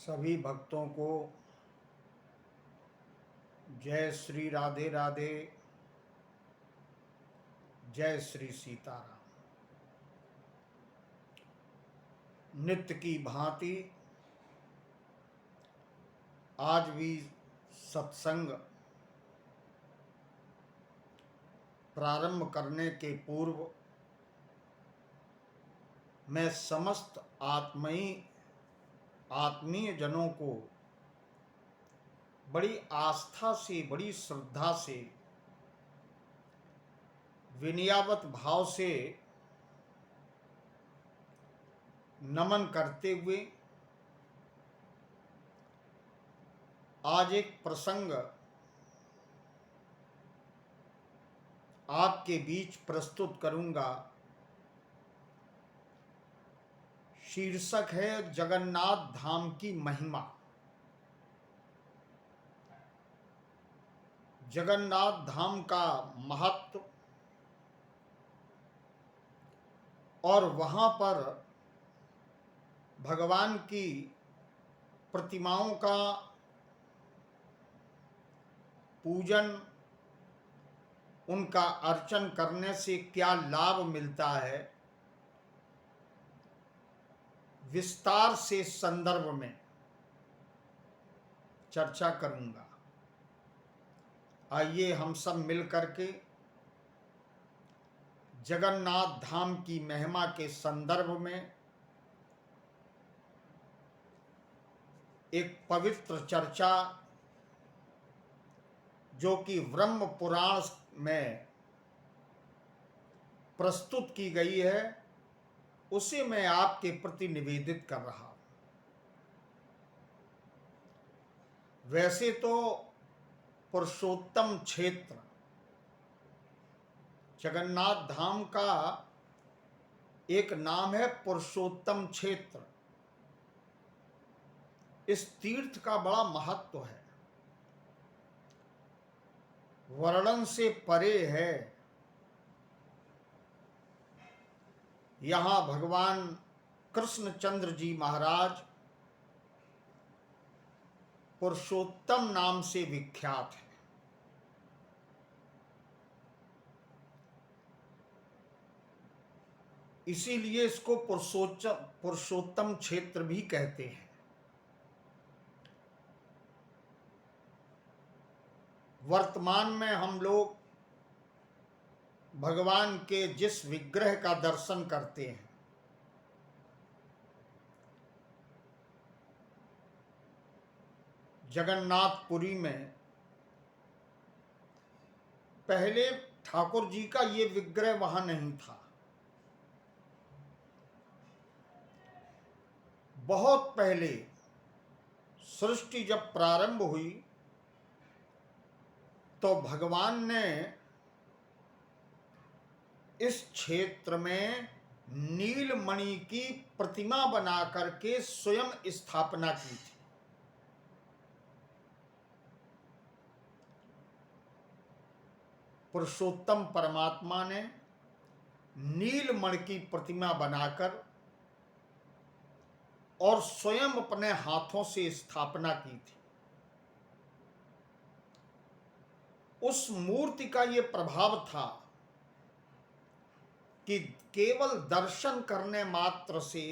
सभी भक्तों को जय श्री राधे राधे, जय श्री सीताराम। नित्य की भांति आज भी सत्संग प्रारंभ करने के पूर्व मैं समस्त आत्मीय जनों को बड़ी आस्था से, बड़ी श्रद्धा से, विनयावत भाव से नमन करते हुए आज एक प्रसंग आपके बीच प्रस्तुत करूंगा। शीर्षक है जगन्नाथ धाम की महिमा। जगन्नाथ धाम का महत्व और वहां पर भगवान की प्रतिमाओं का पूजन, उनका अर्चन करने से क्या लाभ मिलता है, विस्तार से संदर्भ में चर्चा करूंगा। आइए हम सब मिल करके जगन्नाथ धाम की महिमा के संदर्भ में एक पवित्र चर्चा जो कि ब्रह्म पुराण में प्रस्तुत की गई है, उसे मैं आपके प्रति निवेदित कर रहा हूं। वैसे तो पुरुषोत्तम क्षेत्र, जगन्नाथ धाम का एक नाम है पुरुषोत्तम क्षेत्र। इस तीर्थ का बड़ा महत्व है, वर्णन से परे है। यहाँ भगवान कृष्णचंद्र जी महाराज पुरुषोत्तम नाम से विख्यात है। इसीलिए इसको पुरुषोत्तम क्षेत्र भी कहते हैं। वर्तमान में हम लोग भगवान के जिस विग्रह का दर्शन करते हैं, जगन्नाथपुरी में, पहले ठाकुर जी का ये विग्रह वहां नहीं था। बहुत पहले सृष्टि जब प्रारंभ हुई तो भगवान ने इस क्षेत्र में नीलमणि की प्रतिमा बना करके स्वयं स्थापना की थी। पुरुषोत्तम परमात्मा ने नीलमणि की प्रतिमा बनाकर और स्वयं अपने हाथों से स्थापना की थी। उस मूर्ति का ये प्रभाव था कि केवल दर्शन करने मात्र से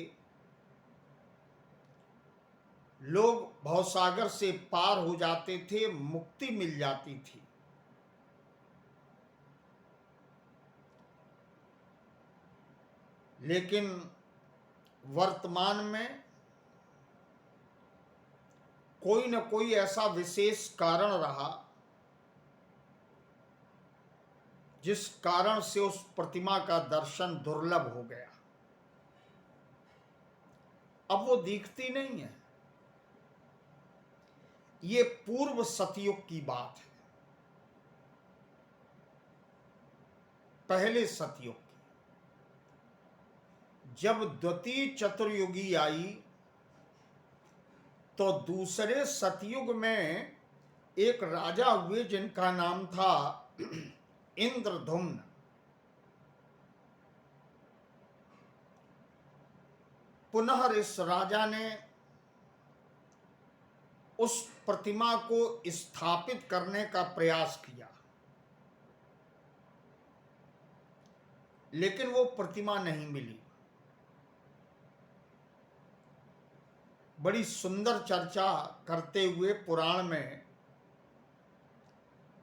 लोग भवसागर से पार हो जाते थे, मुक्ति मिल जाती थी। लेकिन वर्तमान में कोई न कोई ऐसा विशेष कारण रहा जिस कारण से उस प्रतिमा का दर्शन दुर्लभ हो गया। अब वो दिखती नहीं है। ये पूर्व सतयुग की बात है, पहले सतयुग की। जब द्वितीय चतुर्युगी आई तो दूसरे सतयुग में एक राजा हुए जिनका नाम था इंद्रधुम्न। पुनः इस राजा ने उस प्रतिमा को स्थापित करने का प्रयास किया, लेकिन वो प्रतिमा नहीं मिली। बड़ी सुंदर चर्चा करते हुए पुराण में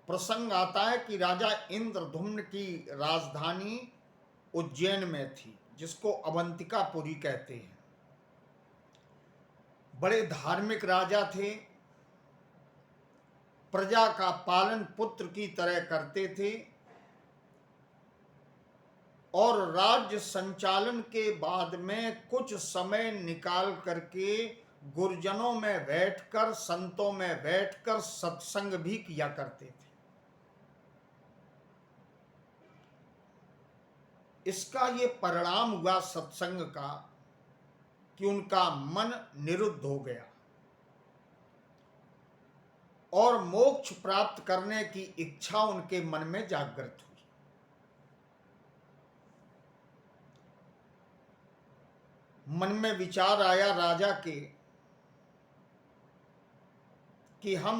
प्रसंग आता है कि राजा इंद्रधुम्न की राजधानी उज्जैन में थी, जिसको अवंतिकापुरी कहते हैं। बड़े धार्मिक राजा थे, प्रजा का पालन पुत्र की तरह करते थे और राज्य संचालन के बाद में कुछ समय निकाल करके गुरुजनों में बैठकर, संतों में बैठकर सत्संग भी किया करते थे। इसका ये परिणाम हुआ सत्संग का कि उनका मन निरुद्ध हो गया और मोक्ष प्राप्त करने की इच्छा उनके मन में जागृत हुई। मन में विचार आया राजा के कि हम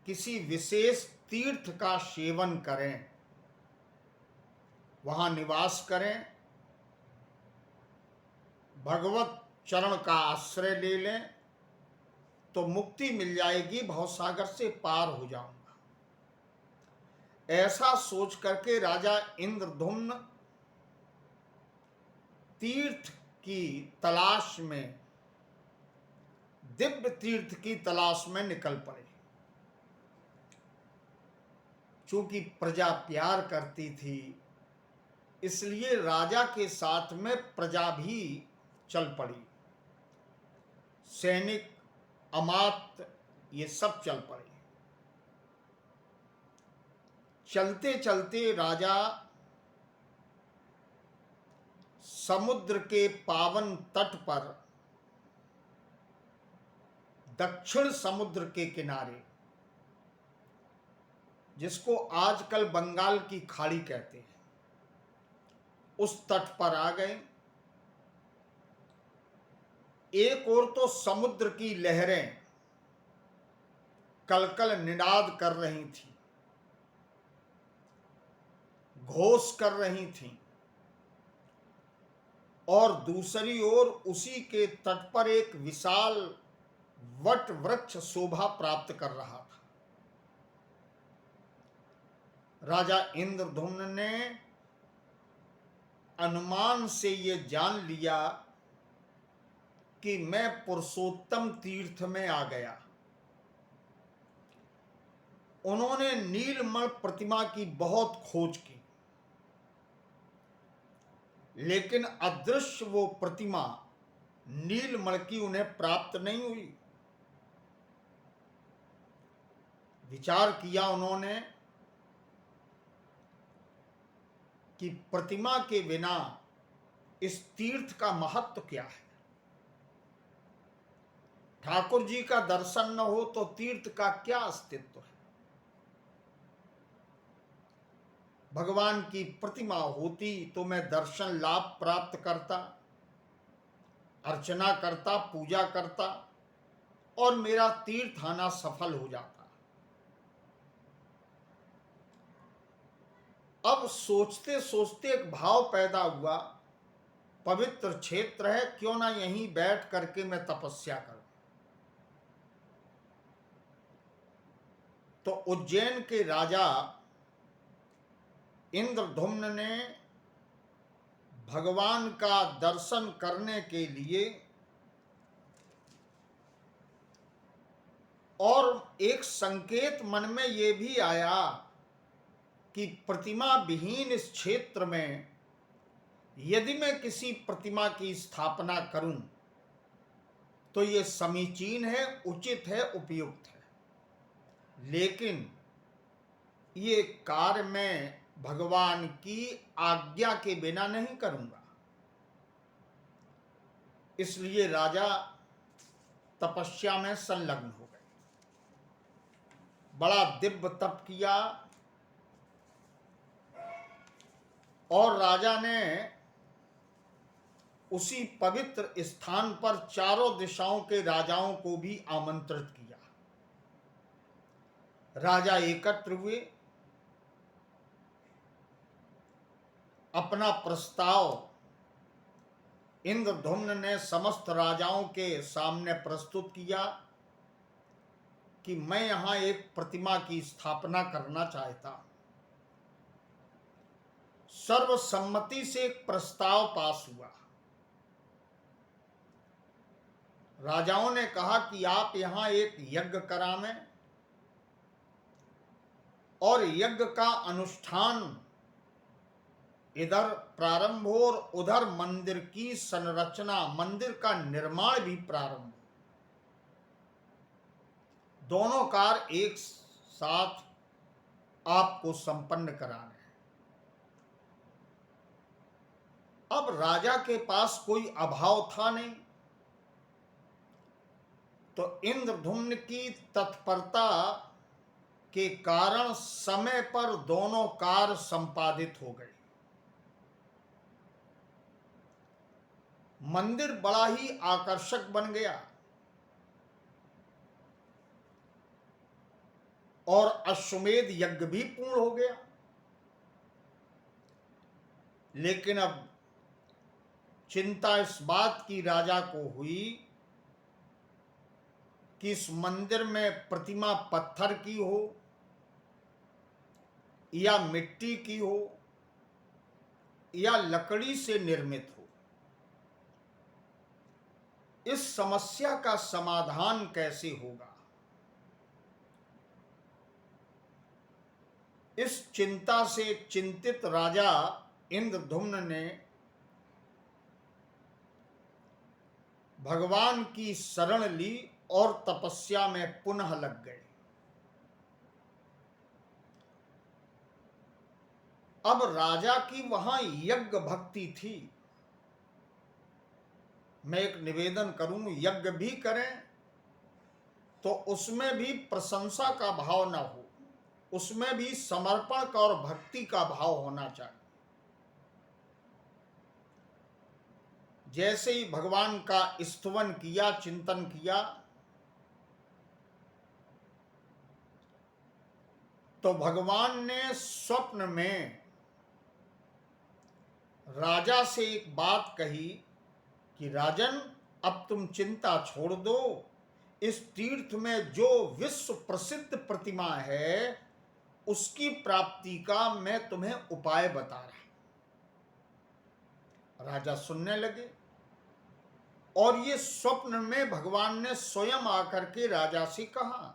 किसी विशेष तीर्थ का सेवन करें, वहां निवास करें, भगवत चरण का आश्रय ले लें तो मुक्ति मिल जाएगी, भवसागर से पार हो जाऊंगा। ऐसा सोच करके राजा इंद्रधुम्न तीर्थ की तलाश में, दिव्य तीर्थ की तलाश में निकल पड़े। चूंकि प्रजा प्यार करती थी, इसलिए राजा के साथ में प्रजा भी चल पड़ी। सैनिक, अमात्य, ये सब चल पड़े। चलते चलते राजा समुद्र के पावन तट पर, दक्षिण समुद्र के किनारे, जिसको आजकल बंगाल की खाड़ी कहते हैं, उस तट पर आ गए। एक ओर तो समुद्र की लहरें कलकल निनाद कर रही थी, घोष कर रही थीं, और दूसरी ओर उसी के तट पर एक विशाल वट वृक्ष शोभा प्राप्त कर रहा था। राजा इंद्रधुम्न ने अनुमान से ये जान लिया कि मैं पुरुषोत्तम तीर्थ में आ गया। उन्होंने नीलमणि प्रतिमा की बहुत खोज की, लेकिन अदृश्य वो प्रतिमा नीलमणि की उन्हें प्राप्त नहीं हुई। विचार किया उन्होंने कि प्रतिमा के बिना इस तीर्थ का महत्व क्या है। ठाकुर जी का दर्शन न हो तो तीर्थ का क्या अस्तित्व है। भगवान की प्रतिमा होती तो मैं दर्शन लाभ प्राप्त करता, अर्चना करता, पूजा करता और मेरा तीर्थ आना सफल हो जाता। अब सोचते सोचते एक भाव पैदा हुआ, पवित्र क्षेत्र है, क्यों ना यहीं बैठ करके मैं तपस्या करूं। तो उज्जैन के राजा इंद्रधुम्न ने भगवान का दर्शन करने के लिए और एक संकेत मन में ये भी आया कि प्रतिमा विहीन इस क्षेत्र में यदि मैं किसी प्रतिमा की स्थापना करूं तो ये समीचीन है, उचित है, उपयुक्त है। लेकिन ये कार्य मैं भगवान की आज्ञा के बिना नहीं करूंगा। इसलिए राजा तपस्या में संलग्न हो गए। बड़ा दिव्य तप किया और राजा ने उसी पवित्र स्थान पर चारों दिशाओं के राजाओं को भी आमंत्रित किया। राजा एकत्र हुए, अपना प्रस्ताव इंद्रधुम्न ने समस्त राजाओं के सामने प्रस्तुत किया कि मैं यहां एक प्रतिमा की स्थापना करना चाहता हूं। सर्वसम्मति से एक प्रस्ताव पास हुआ। राजाओं ने कहा कि आप यहां एक यज्ञ करावें और यज्ञ का अनुष्ठान इधर प्रारंभ हो और उधर मंदिर की संरचना, मंदिर का निर्माण भी प्रारंभ हो। दोनों कार्य एक साथ आपको संपन्न कराने हैं। अब राजा के पास कोई अभाव था नहीं, तो इंद्रधुम्न की तत्परता के कारण समय पर दोनों कार्य संपादित हो गए। मंदिर बड़ा ही आकर्षक बन गया और अश्वमेध यज्ञ भी पूर्ण हो गया। लेकिन अब चिंता इस बात की राजा को हुई कि इस मंदिर में प्रतिमा पत्थर की हो या मिट्टी की हो या लकड़ी से निर्मित हो, इस समस्या का समाधान कैसे होगा। इस चिंता से चिंतित राजा इंद्रधुम्न ने भगवान की शरण ली और तपस्या में पुनः लग गए। अब राजा की वहां यज्ञ भक्ति थी। मैं एक निवेदन करूं, यज्ञ भी करें तो उसमें भी प्रशंसा का भाव ना हो, उसमें भी समर्पण का और भक्ति का भाव होना चाहिए। जैसे ही भगवान का स्तुवन किया, चिंतन किया, तो भगवान ने स्वप्न में राजा से एक बात कही कि राजन, अब तुम चिंता छोड़ दो। इस तीर्थ में जो विश्व प्रसिद्ध प्रतिमा है उसकी प्राप्ति का मैं तुम्हें उपाय बता रहा हूं। राजा सुनने लगे और ये स्वप्न में भगवान ने स्वयं आकर के राजा से कहा।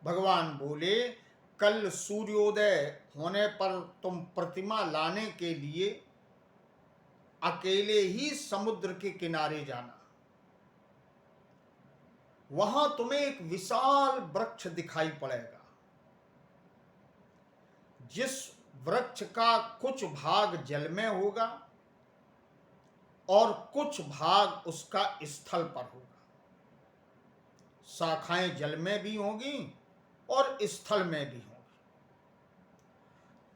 भगवान बोले, कल सूर्योदय होने पर तुम प्रतिमा लाने के लिए अकेले ही समुद्र के किनारे जाना। वहां तुम्हें एक विशाल वृक्ष दिखाई पड़ेगा, जिस वृक्ष का कुछ भाग जल में होगा और कुछ भाग उसका स्थल पर होगा। शाखाएं जल में भी होंगी और स्थल में भी होंगी।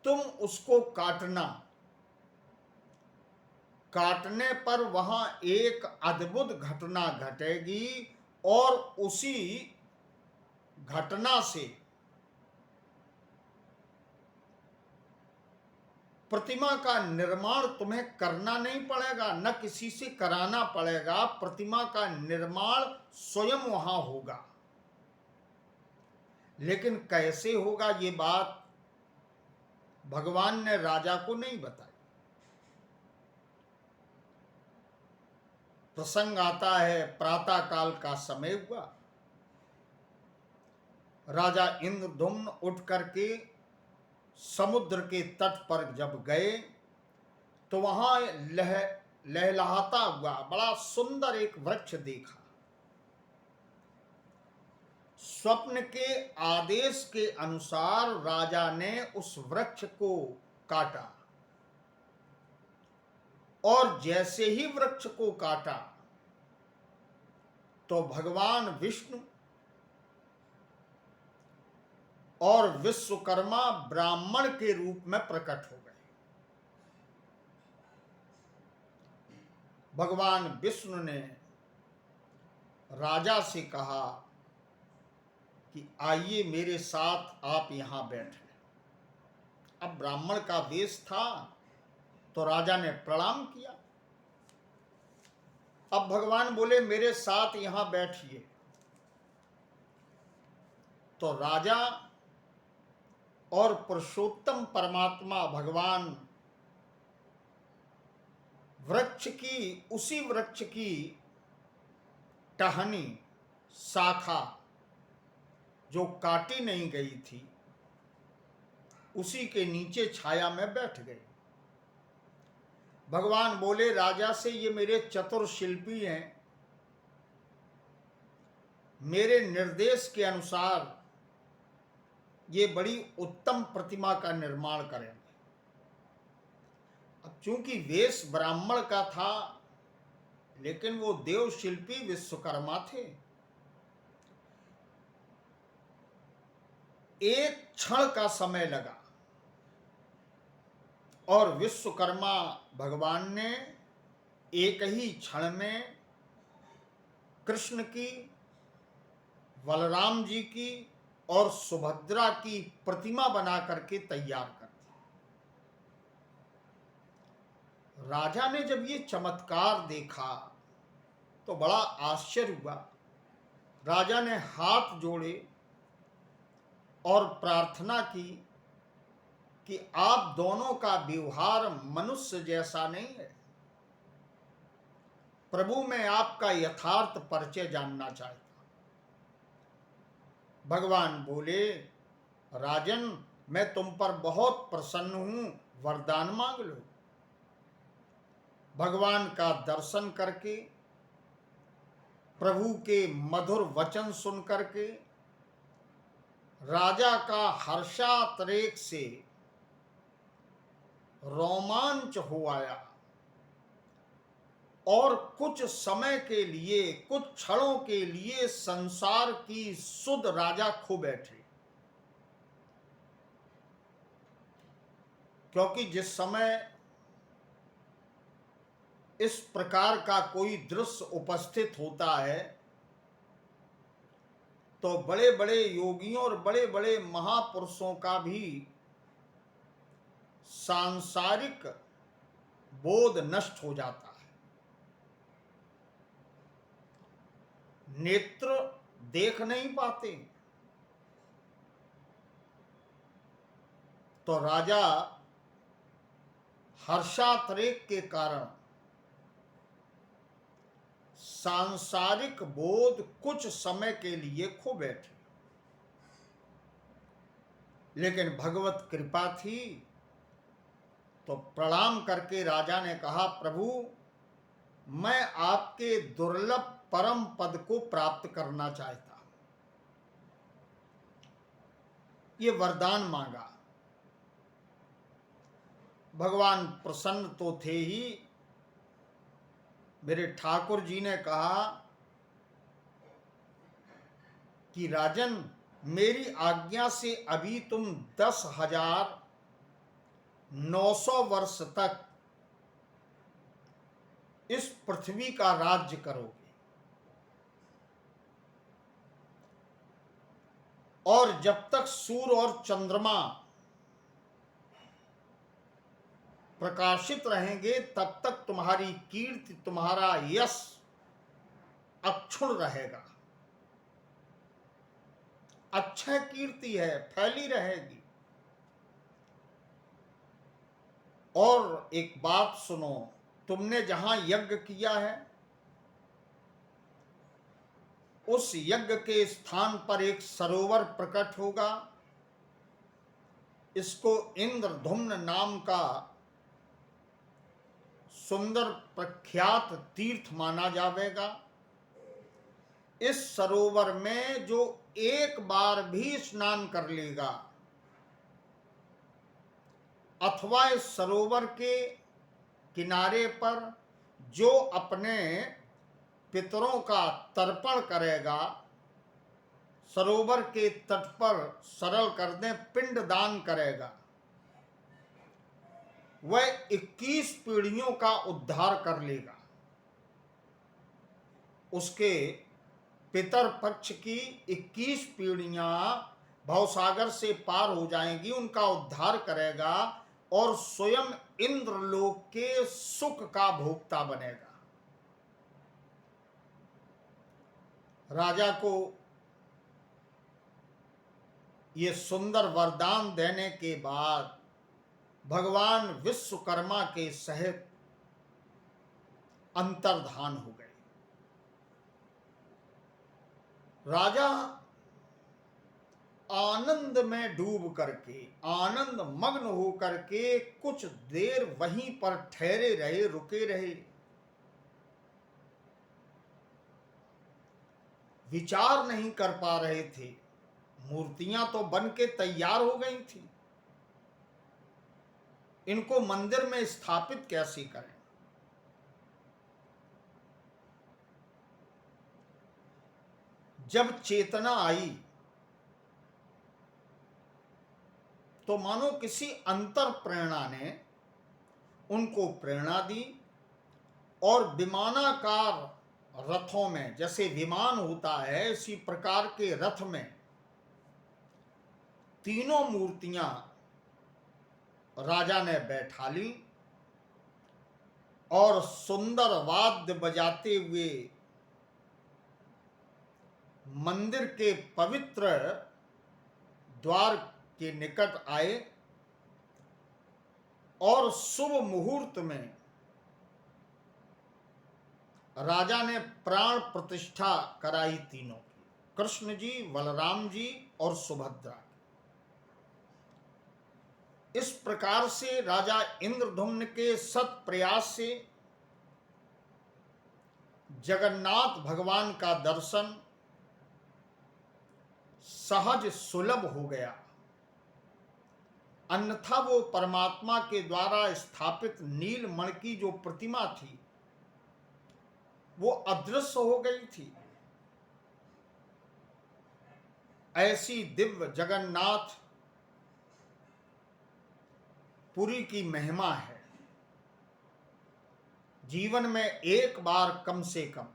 तुम उसको काटना। काटने पर वहां एक अद्भुत घटना घटेगी और उसी घटना से प्रतिमा का निर्माण तुम्हें करना नहीं पड़ेगा, न किसी से कराना पड़ेगा। प्रतिमा का निर्माण स्वयं वहां होगा। लेकिन कैसे होगा, ये बात भगवान ने राजा को नहीं बताई। प्रसंग आता है, प्रातः काल का समय हुआ। राजा इंद्रधुम्न उठ करके समुद्र के तट पर जब गए तो वहां लहलहाता हुआ बड़ा सुंदर एक वृक्ष देखा। स्वप्न के आदेश के अनुसार राजा ने उस वृक्ष को काटा और जैसे ही वृक्ष को काटा तो भगवान विष्णु और विश्वकर्मा ब्राह्मण के रूप में प्रकट हो गए। भगवान विष्णु ने राजा से कहा कि आइए मेरे साथ आप यहां बैठे। अब ब्राह्मण का वेश था तो राजा ने प्रणाम किया। अब भगवान बोले मेरे साथ यहां बैठिए। तो राजा और पुरुषोत्तम परमात्मा भगवान उसी वृक्ष की टहनी शाखा जो काटी नहीं गई थी उसी के नीचे छाया में बैठ गए। भगवान बोले राजा से ये मेरे चतुर शिल्पी हैं, मेरे निर्देश के अनुसार ये बड़ी उत्तम प्रतिमा का निर्माण करेंगे। अब चूंकि वेश ब्राह्मण का था लेकिन वो देव शिल्पी विश्वकर्मा थे। एक क्षण का समय लगा और विश्वकर्मा भगवान ने एक ही क्षण में कृष्ण की, बलराम जी की और सुभद्रा की प्रतिमा बना करके तैयार कर दी। राजा ने जब ये चमत्कार देखा तो बड़ा आश्चर्य हुआ। राजा ने हाथ जोड़े और प्रार्थना की कि आप दोनों का व्यवहार मनुष्य जैसा नहीं है। प्रभु मैं आपका यथार्थ परिचय जानना चाहता। भगवान बोले राजन मैं तुम पर बहुत प्रसन्न हूं, वरदान मांग लो। भगवान का दर्शन करके, प्रभु के मधुर वचन सुन करके राजा का हर्षातिरेक से रोमांच हो आया और कुछ समय के लिए, कुछ क्षणों के लिए संसार की सुध राजा खो बैठे। क्योंकि जिस समय इस प्रकार का कोई दृश्य उपस्थित होता है तो बड़े बड़े योगियों और बड़े बड़े महापुरुषों का भी सांसारिक बोध नष्ट हो जाता है। नेत्र देख नहीं पाते। तो राजा हर्षातिरेक के कारण सांसारिक बोध कुछ समय के लिए खो बैठे। लेकिन भगवत कृपा थी तो प्रणाम करके राजा ने कहा प्रभु मैं आपके दुर्लभ परम पद को प्राप्त करना चाहता। ये वरदान मांगा। भगवान प्रसन्न तो थे ही। मेरे ठाकुर जी ने कहा कि राजन मेरी आज्ञा से अभी तुम 10,900 वर्ष तक इस पृथ्वी का राज्य करोगे और जब तक सूर्य और चंद्रमा प्रकाशित रहेंगे तब तक तुम्हारी कीर्ति, तुम्हारा यश अक्षुण रहेगा। अक्षय कीर्ति है, फैली रहेगी। और एक बात सुनो, तुमने जहां यज्ञ किया है उस यज्ञ के स्थान पर एक सरोवर प्रकट होगा। इसको इंद्रधुम्न नाम का सुंदर प्रख्यात तीर्थ माना जाएगा। इस सरोवर में जो एक बार भी स्नान कर लेगा अथवा इस सरोवर के किनारे पर जो अपने पितरों का तर्पण करेगा, सरोवर के तट पर सरल कर दें पिंड दान करेगा, वह 21 पीढ़ियों का उद्धार कर लेगा। उसके पितर पक्ष की 21 पीढ़ियां भवसागर से पार हो जाएंगी, उनका उद्धार करेगा और स्वयं इंद्रलोक के सुख का भोक्ता बनेगा। राजा को ये सुंदर वरदान देने के बाद भगवान विश्वकर्मा के सहित अंतर्धान हो गए। राजा आनंद में डूब करके, आनंद मग्न हो करके कुछ देर वहीं पर ठहरे रहे, रुके रहे। विचार नहीं कर पा रहे थे, मूर्तियां तो बन के तैयार हो गई थी, इनको मंदिर में स्थापित कैसे करें। जब चेतना आई तो मानो किसी अंतर प्रेरणा ने उनको प्रेरणा दी और विमानाकार रथों में, जैसे विमान होता है इसी प्रकार के रथ में तीनों मूर्तियां राजा ने बैठा ली और सुंदर वाद्य बजाते हुए मंदिर के पवित्र द्वार के निकट आए और शुभ मुहूर्त में राजा ने प्राण प्रतिष्ठा कराई तीनों की, कृष्ण जी, बलराम जी और सुभद्रा। इस प्रकार से राजा इंद्रधुम्न के सत प्रयास से जगन्नाथ भगवान का दर्शन सहज सुलभ हो गया, अन्यथा वो परमात्मा के द्वारा स्थापित नीलमणि की जो प्रतिमा थी वो अदृश्य हो गई थी। ऐसी दिव्य जगन्नाथ पुरी की महिमा है। जीवन में एक बार कम से कम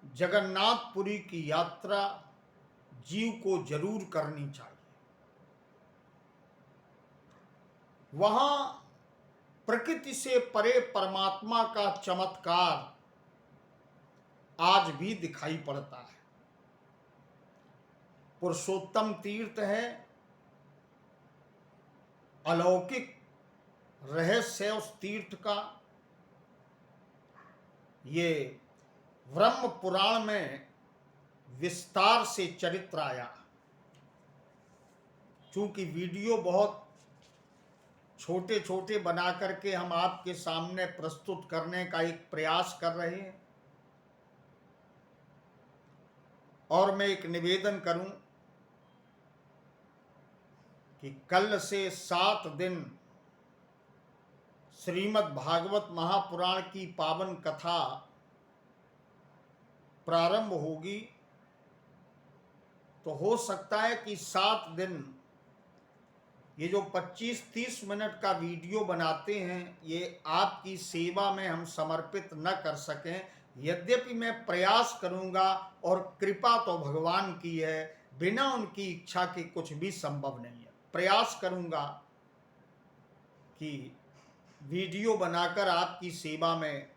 जगन्नाथपुरी की यात्रा जीव को जरूर करनी चाहिए। वहां प्रकृति से परे परमात्मा का चमत्कार आज भी दिखाई पड़ता है। पुरुषोत्तम तीर्थ है, अलौकिक रहस्य उस तीर्थ का। ये ब्रह्म पुराण में विस्तार से चरित्र आया। चूंकि वीडियो बहुत छोटे छोटे बना करके हम आपके सामने प्रस्तुत करने का एक प्रयास कर रहे हैं, और मैं एक निवेदन करूं कि कल से 7 दिन श्रीमद् भागवत महापुराण की पावन कथा प्रारंभ होगी। तो हो सकता है कि 7 दिन ये जो 25-30 मिनट का वीडियो बनाते हैं ये आपकी सेवा में हम समर्पित न कर सकें। यद्यपि मैं प्रयास करूंगा, और कृपा तो भगवान की है, बिना उनकी इच्छा के कुछ भी संभव नहीं है। प्रयास करूंगा कि वीडियो बनाकर आपकी सेवा में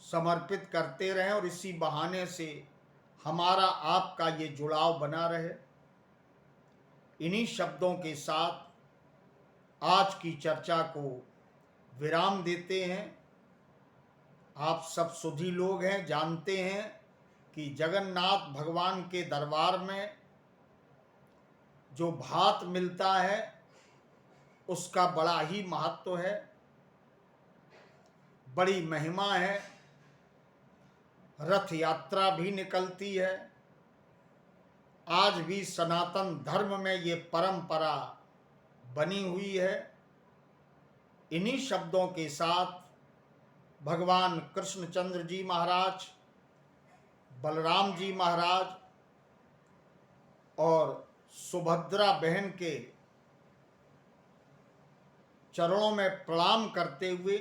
समर्पित करते रहें और इसी बहाने से हमारा आपका ये जुड़ाव बना रहे। इन्हीं शब्दों के साथ आज की चर्चा को विराम देते हैं। आप सब सुधी लोग हैं, जानते हैं कि जगन्नाथ भगवान के दरबार में जो भात मिलता है उसका बड़ा ही महत्व है, बड़ी महिमा है। रथ यात्रा भी निकलती है। आज भी सनातन धर्म में ये परंपरा बनी हुई है। इन्हीं शब्दों के साथ भगवान कृष्णचंद्र जी महाराज, बलराम जी महाराज और सुभद्रा बहन के चरणों में प्रणाम करते हुए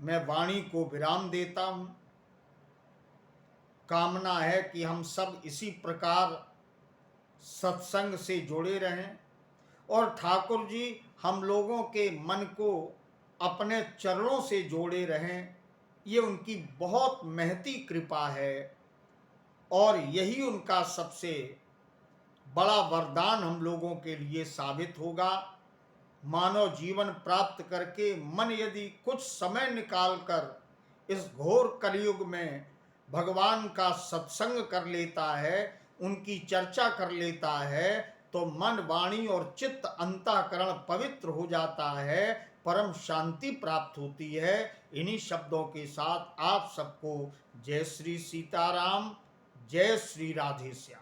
मैं वाणी को विराम देता हूँ। कामना है कि हम सब इसी प्रकार सत्संग से जुड़े रहें और ठाकुर जी हम लोगों के मन को अपने चरणों से जोड़े रहें। ये उनकी बहुत महती कृपा है और यही उनका सबसे बड़ा वरदान हम लोगों के लिए साबित होगा। मानव जीवन प्राप्त करके मन यदि कुछ समय निकालकर इस घोर कलयुग में भगवान का सत्संग कर लेता है, उनकी चर्चा कर लेता है, तो मन, वाणी और चित्त, अंतःकरण पवित्र हो जाता है, परम शांति प्राप्त होती है। इन्हीं शब्दों के साथ आप सबको जय श्री सीताराम, जय श्री राधेश्याम।